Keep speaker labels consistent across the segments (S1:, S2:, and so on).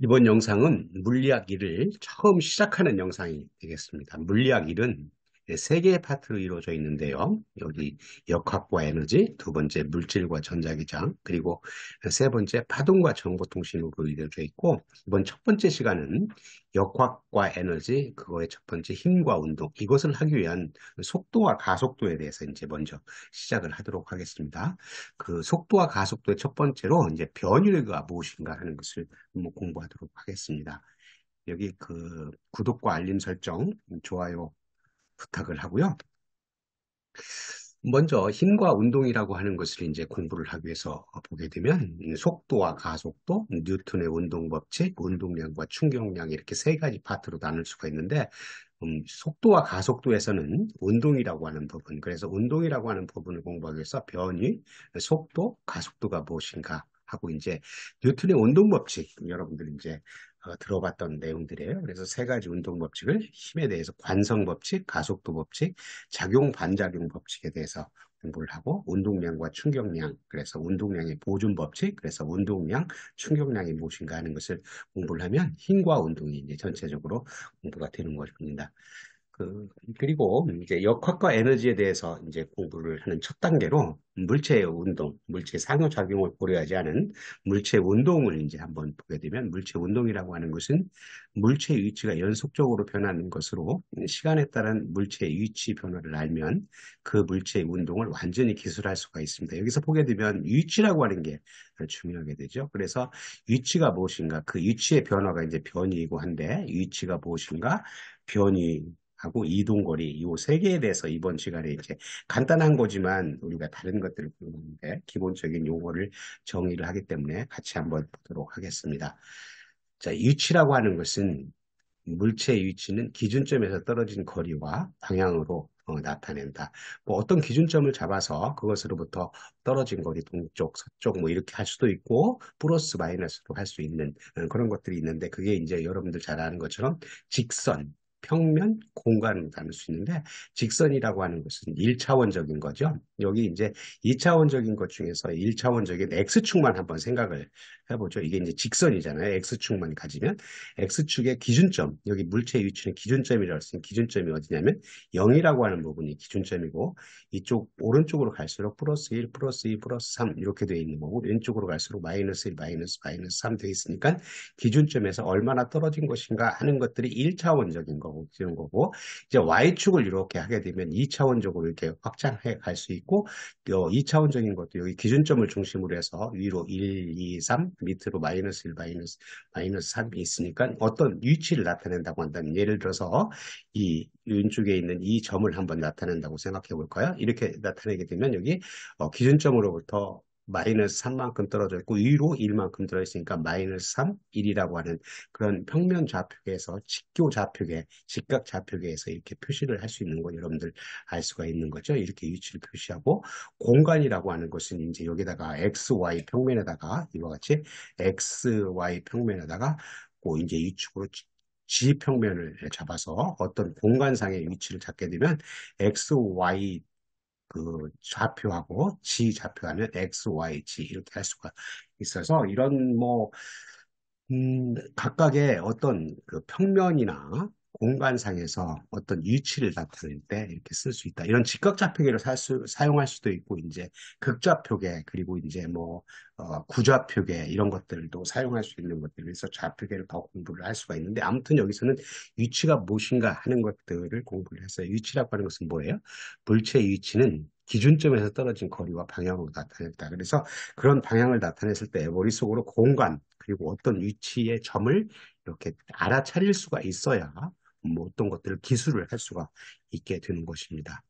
S1: 이번 영상은 물리학 1을 처음 시작하는 영상이 되겠습니다. 물리학 1은 세 개의 파트로 이루어져 있는데요. 여기 역학과 에너지, 두 번째 물질과 전자기장, 그리고 세 번째 파동과 정보통신으로 이루어져 있고, 이번 첫 번째 시간은 역학과 에너지, 그거의 첫 번째 힘과 운동, 이것을 하기 위한 속도와 가속도에 대해서 이제 먼저 시작을 하도록 하겠습니다. 그 속도와 가속도의 첫 번째로 이제 변율가 무엇인가 하는 것을 한번 공부하도록 하겠습니다. 여기 그 구독과 알림 설정, 좋아요 부탁을 하고요. 먼저 힘과 운동이라고 하는 것을 이제 공부를 하기 위해서 보게 되면 속도와 가속도, 뉴턴의 운동 법칙, 운동량과 충격량 이렇게 세 가지 파트로 나눌 수가 있는데 속도와 가속도에서는 운동이라고 하는 부분, 그래서 운동이라고 하는 부분을 공부하기 위해서 변위, 속도, 가속도가 무엇인가 하고 이제 뉴턴의 운동 법칙, 여러분들 이제 들어봤던 내용들이에요. 그래서 세 가지 운동 법칙을 힘에 대해서 관성 법칙, 가속도 법칙, 작용 반작용 법칙에 대해서 공부를 하고 운동량과 충격량, 그래서 운동량의 보존 법칙, 그래서 운동량, 충격량이 무엇인가 하는 것을 공부를 하면 힘과 운동이 이제 전체적으로 공부가 되는 것입니다. 그리고 이제 역학과 에너지에 대해서 이제 공부를 하는 첫 단계로 물체의 운동, 물체 상호작용을 고려하지 않은 물체 운동을 이제 한번 보게 되면 물체 운동이라고 하는 것은 물체의 위치가 연속적으로 변하는 것으로 시간에 따른 물체의 위치 변화를 알면 그 물체의 운동을 완전히 기술할 수가 있습니다. 여기서 보게 되면 위치라고 하는 게 중요하게 되죠. 그래서 위치가 무엇인가, 그 위치의 변화가 이제 변이이고 한데 위치가 무엇인가, 변이 하고 이동거리 이 세 개에 대해서 이번 시간에 이제 간단한 거지만 우리가 다른 것들을 보는데 기본적인 용어를 정의를 하기 때문에 같이 한번 보도록 하겠습니다. 자, 위치라고 하는 것은 물체의 위치는 기준점에서 떨어진 거리와 방향으로 나타낸다. 뭐 어떤 기준점을 잡아서 그것으로부터 떨어진 거리 동쪽, 서쪽 뭐 이렇게 할 수도 있고 플러스 마이너스로 할 수 있는 그런 것들이 있는데 그게 이제 여러분들 잘 아는 것처럼 직선, 평면, 공간으로 나눌 수 있는데 직선이라고 하는 것은 1차원적인 거죠. 여기 이제 2차원적인 것 중에서 1차원적인 X축만 한번 생각을 해보죠. 이게 이제 직선이잖아요. X축만 가지면 X축의 기준점, 여기 물체의 위치는 기준점이라고 했으니 기준점이 어디냐면 0이라고 하는 부분이 기준점이고 이쪽 오른쪽으로 갈수록 플러스 1, 플러스 2, 플러스 3 이렇게 되어 있는 거고 왼쪽으로 갈수록 마이너스 1, 마이너스, 마이너스 3 되어 있으니까 기준점에서 얼마나 떨어진 것인가 하는 것들이 1차원적인 거고 그런 거고 이제 Y축을 이렇게 하게 되면 2차원적으로 이렇게 확장해 갈 수 있고 2차원적인 것도 여기 기준점을 중심으로 해서 위로 1, 2, 3 밑으로 마이너스 1, 마이너스 3이 있으니까 어떤 위치를 나타낸다고 한다면 예를 들어서 이 왼쪽에 있는 이 점을 한번 나타낸다고 생각해 볼까요? 이렇게 나타내게 되면 여기 기준점으로부터 마이너스 3만큼 떨어져 있고 위로 1만큼 들어있으니까 마이너스 3, 1이라고 하는 그런 평면 좌표계에서 직교 좌표계, 직각 좌표계에서 이렇게 표시를 할 수 있는 건 여러분들 알 수가 있는 거죠. 이렇게 위치를 표시하고 공간이라고 하는 것은 이제 여기다가 x, y 평면에다가 이와 같이 x, y 평면에다가 이제 이쪽으로 G 평면을 잡아서 어떤 공간상의 위치를 잡게 되면 x, y 그 좌표하고 G 좌표하면 X, Y, G 이렇게 할 수가 있어서 이런 뭐 각각의 어떤 그 평면이나 공간상에서 어떤 위치를 나타낼 때 이렇게 쓸 수 있다. 이런 직각좌표계를 사용할 수도 있고, 이제 극좌표계, 그리고 이제 뭐, 구좌표계, 이런 것들도 사용할 수 있는 것들에서 좌표계를 더 공부를 할 수가 있는데, 아무튼 여기서는 위치가 무엇인가 하는 것들을 공부를 했어요. 위치라고 하는 것은 뭐예요? 물체의 위치는 기준점에서 떨어진 거리와 방향으로 나타냈다. 그래서 그런 방향을 나타냈을 때 머릿속으로 공간, 그리고 어떤 위치의 점을 이렇게 알아차릴 수가 있어야 뭐 어떤 것들을 기술을 할 수가 있게 되는 것입니다.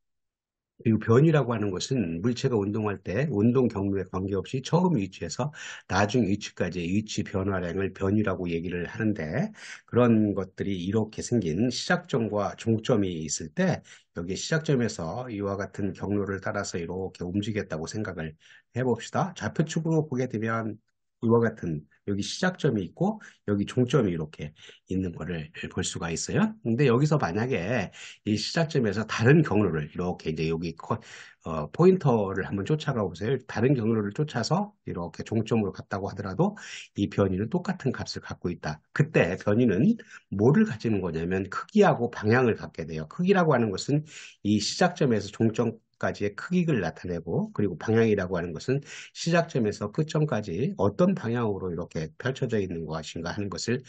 S1: 그리고 변이라고 하는 것은 물체가 운동할 때 운동 경로에 관계없이 처음 위치에서 나중 위치까지의 위치 변화량을 변이라고 얘기를 하는데 그런 것들이 이렇게 생긴 시작점과 종점이 있을 때 여기 시작점에서 이와 같은 경로를 따라서 이렇게 움직였다고 생각을 해봅시다. 좌표축으로 보게 되면 이와 같은 여기 시작점이 있고 여기 종점이 이렇게 있는 거를 볼 수가 있어요. 근데 여기서 만약에 이 시작점에서 다른 경로를 이렇게 이제 여기 포인터를 한번 쫓아가 보세요. 다른 경로를 쫓아서 이렇게 종점으로 갔다고 하더라도 이 변이는 똑같은 값을 갖고 있다. 그때 변이는 뭐를 가지는 거냐면 크기하고 방향을 갖게 돼요. 크기라고 하는 것은 이 시작점에서 종점까지의 크기를 나타내고, 그리고 방향이라고 하는 것은 시작점에서 끝점까지 어떤 방향으로 이렇게 펼쳐져 있는 것인가 하는 것을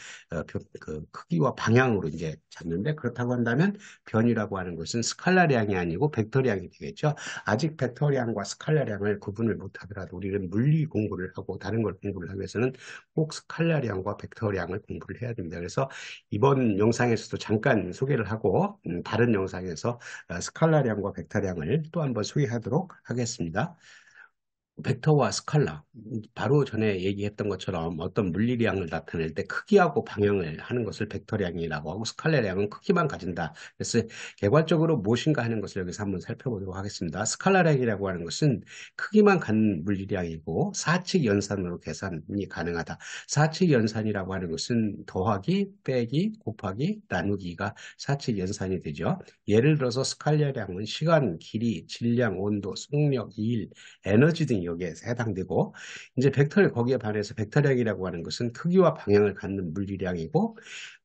S1: 그 크기와 방향으로 이제 잡는데, 그렇다고 한다면 변이라고 하는 것은 스칼라량이 아니고 벡터량이 되겠죠. 아직 벡터량과 스칼라량을 구분을 못하더라도 우리는 물리 공부를 하고 다른 걸 공부를 하기 위해서는 꼭 스칼라량과 벡터량을 공부를 해야 됩니다. 그래서 이번 영상에서도 잠깐 소개를 하고 다른 영상에서 스칼라량과 벡터량을 또 한번 소개하도록 하겠습니다. 벡터와 스칼라, 바로 전에 얘기했던 것처럼 어떤 물리량을 나타낼 때 크기하고 방향을 하는 것을 벡터량이라고 하고, 스칼라량은 크기만 가진다. 그래서 개괄적으로 무엇인가 하는 것을 여기서 한번 살펴보도록 하겠습니다. 스칼라량이라고 하는 것은 크기만 갖는 물리량이고 사칙 연산으로 계산이 가능하다. 사칙 연산이라고 하는 것은 더하기, 빼기, 곱하기, 나누기가 사칙 연산이 되죠. 예를 들어서 스칼라량은 시간, 길이, 질량, 온도, 속력, 일, 에너지 등이 여기에 해당되고, 이제 벡터를 거기에 반해서 벡터량이라고 하는 것은 크기와 방향을 갖는 물리량이고,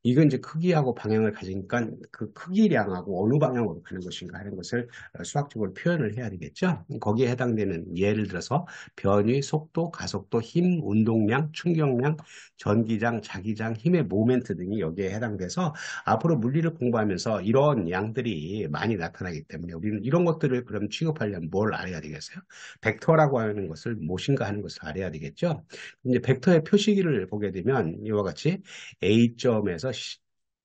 S1: 이건 이제 크기하고 방향을 가지니까 그 크기량하고 어느 방향으로 가는 것인가 하는 것을 수학적으로 표현을 해야 되겠죠. 거기에 해당되는 예를 들어서 변위, 속도, 가속도, 힘, 운동량, 충격량, 전기장, 자기장, 힘의 모멘트 등이 여기에 해당돼서 앞으로 물리를 공부하면서 이런 양들이 많이 나타나기 때문에 우리는 이런 것들을 그럼 취급하려면 뭘 알아야 되겠어요? 벡터라고 하는 것을 무엇인가 하는 것을 알아야 되겠죠. 이제 벡터의 표시기를 보게 되면 이와 같이 A점에서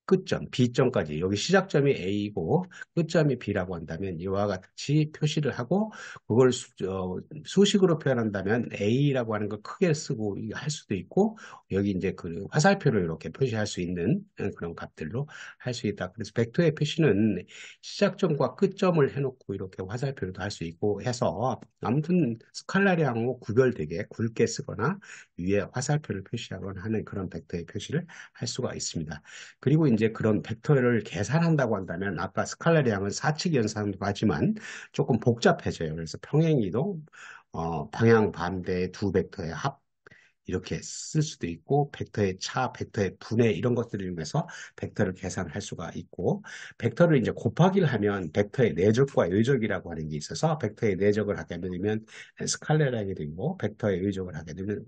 S1: 끝점, B점까지, 여기 시작점이 A이고 끝점이 B라고 한다면 이와 같이 표시를 하고, 그걸 수식으로 표현한다면 A라고 하는 걸 크게 쓰고 할 수도 있고, 여기 이제 그 화살표로 이렇게 표시할 수 있는 그런 값들로 할 수 있다. 그래서 벡터의 표시는 시작점과 끝점을 해놓고 이렇게 화살표로도 할 수 있고 해서, 아무튼 스칼라량하고 구별되게 굵게 쓰거나 위에 화살표를 표시하거나 하는 그런 벡터의 표시를 할 수가 있습니다. 그리고 이제 그런 벡터를 계산한다고 한다면 아까 스칼라량은 사칙 연산도 하지만 조금 복잡해져요. 그래서 평행이동, 방향 반대의 두 벡터의 합, 이렇게 쓸 수도 있고, 벡터의 차, 벡터의 분해, 이런 것들을 이용해서 벡터를 계산할 수가 있고, 벡터를 이제 곱하기를 하면 벡터의 내적과 의적이라고 하는 게 있어서, 벡터의 내적을 하게 되면 스칼라량이 되고, 벡터의 의적을 하게 되면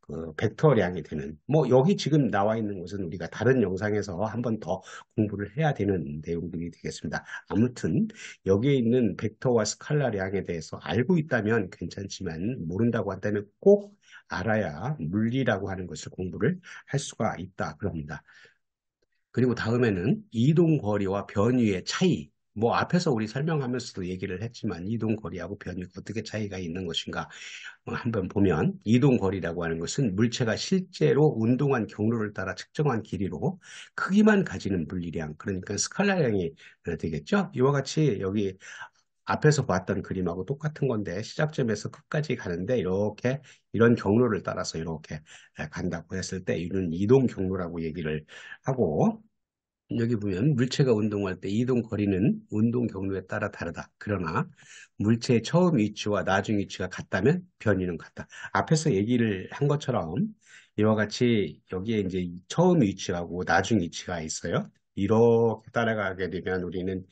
S1: 그 벡터량이 되는, 뭐 여기 지금 나와 있는 것은 우리가 다른 영상에서 한번 더 공부를 해야 되는 내용들이 되겠습니다. 아무튼 여기에 있는 벡터와 스칼라량에 대해서 알고 있다면 괜찮지만 모른다고 한다면 꼭 알아야 물리라고 하는 것을 공부를 할 수가 있다 그럽니다. 그리고 다음에는 이동거리와 변위의 차이. 뭐 앞에서 우리 설명하면서도 얘기를 했지만 이동거리하고 변위가 어떻게 차이가 있는 것인가 한번 보면, 이동거리라고 하는 것은 물체가 실제로 운동한 경로를 따라 측정한 길이로 크기만 가지는 물리량, 그러니까 스칼라량이 되겠죠. 이와 같이 여기 앞에서 봤던 그림하고 똑같은 건데, 시작점에서 끝까지 가는데 이렇게 이런 경로를 따라서 이렇게 간다고 했을 때 이는 이동 경로라고 얘기를 하고, 여기 보면 물체가 운동할 때 이동 거리는 운동 경로에 따라 다르다. 그러나 물체의 처음 위치와 나중 위치가 같다면 변이는 같다. 앞에서 얘기를 한 것처럼 이와 같이 여기에 이제 처음 위치하고 나중 위치가 있어요. 이렇게 따라가게 되면 우리는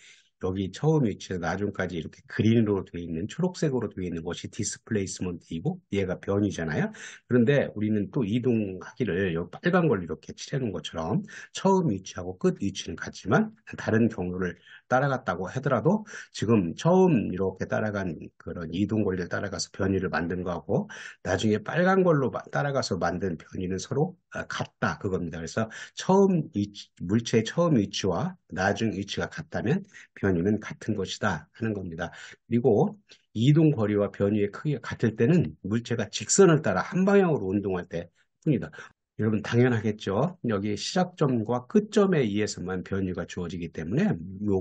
S1: 여기 처음 위치에서 나중까지 이렇게 그린으로 되어 있는, 초록색으로 되어 있는 것이 디스플레이스먼트이고 얘가 변이잖아요. 그런데 우리는 또 이동하기를 여기 빨간 걸로 이렇게 칠해놓은 것처럼 처음 위치하고 끝 위치는 같지만 다른 경로를 따라갔다고 하더라도, 지금 처음 이렇게 따라간 그런 이동 거리를 따라가서 변이를 만든 거하고 나중에 빨간 걸로 따라가서 만든 변이는 서로 같다 그겁니다. 그래서 물체의 처음 위치와 나중 위치가 같다면 변이는 같은 것이다 하는 겁니다. 그리고 이동 거리와 변이의 크기가 같을 때는 물체가 직선을 따라 한 방향으로 운동할 때 뿐이다. 여러분 당연하겠죠. 여기 시작점과 끝점에 의해서만 변위가 주어지기 때문에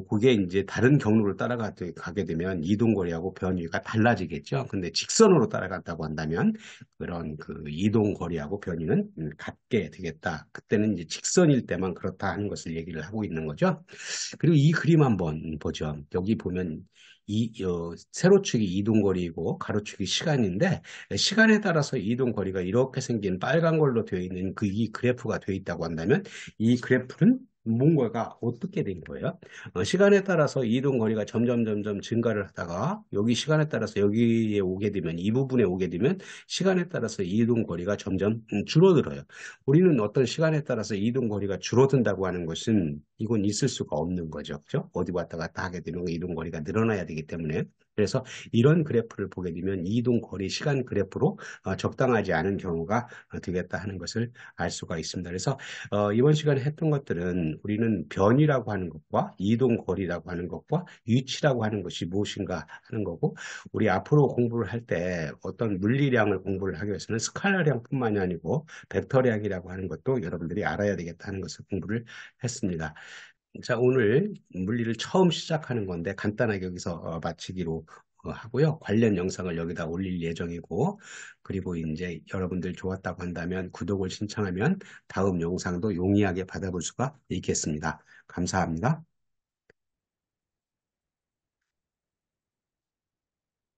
S1: 그게 이제 다른 경로를 따라가게 되면 이동거리하고 변위가 달라지겠죠. 근데 직선으로 따라간다고 한다면 그런 그 이동거리하고 변위는 같게 되겠다. 그때는 이제 직선일 때만 그렇다 하는 것을 얘기를 하고 있는 거죠. 그리고 이 그림 한번 보죠. 여기 보면 세로축이 이동거리이고 가로축이 시간인데 시간에 따라서 이동거리가 이렇게 생긴 빨간 걸로 되어 있는 이 그래프가 되어 있다고 한다면 이 그래프는 뭔가가 어떻게 된 거예요? 시간에 따라서 이동거리가 점점 증가를 하다가 여기 시간에 따라서 여기에 오게 되면 이 부분에 오게 되면 시간에 따라서 이동거리가 점점 줄어들어요. 우리는 어떤 시간에 따라서 이동거리가 줄어든다고 하는 것은 이건 있을 수가 없는 거죠. 그죠? 어디 왔다 갔다 하게 되면 이동거리가 늘어나야 되기 때문에 그래서 이런 그래프를 보게 되면 이동거리 시간 그래프로 적당하지 않은 경우가 되겠다 하는 것을 알 수가 있습니다. 그래서 이번 시간에 했던 것들은 우리는 변이라고 하는 것과 이동거리라고 하는 것과 위치라고 하는 것이 무엇인가 하는 거고 우리 앞으로 공부를 할 때 어떤 물리량을 공부를 하기 위해서는 스칼라량뿐만이 아니고 벡터량이라고 하는 것도 여러분들이 알아야 되겠다 하는 것을 공부를 했습니다. 자, 오늘 물리를 처음 시작하는 건데 간단하게 여기서 마치기로 하고요. 관련 영상을 여기다 올릴 예정이고, 그리고 이제 여러분들 좋았다고 한다면 구독을 신청하면 다음 영상도 용이하게 받아볼 수가 있겠습니다. 감사합니다.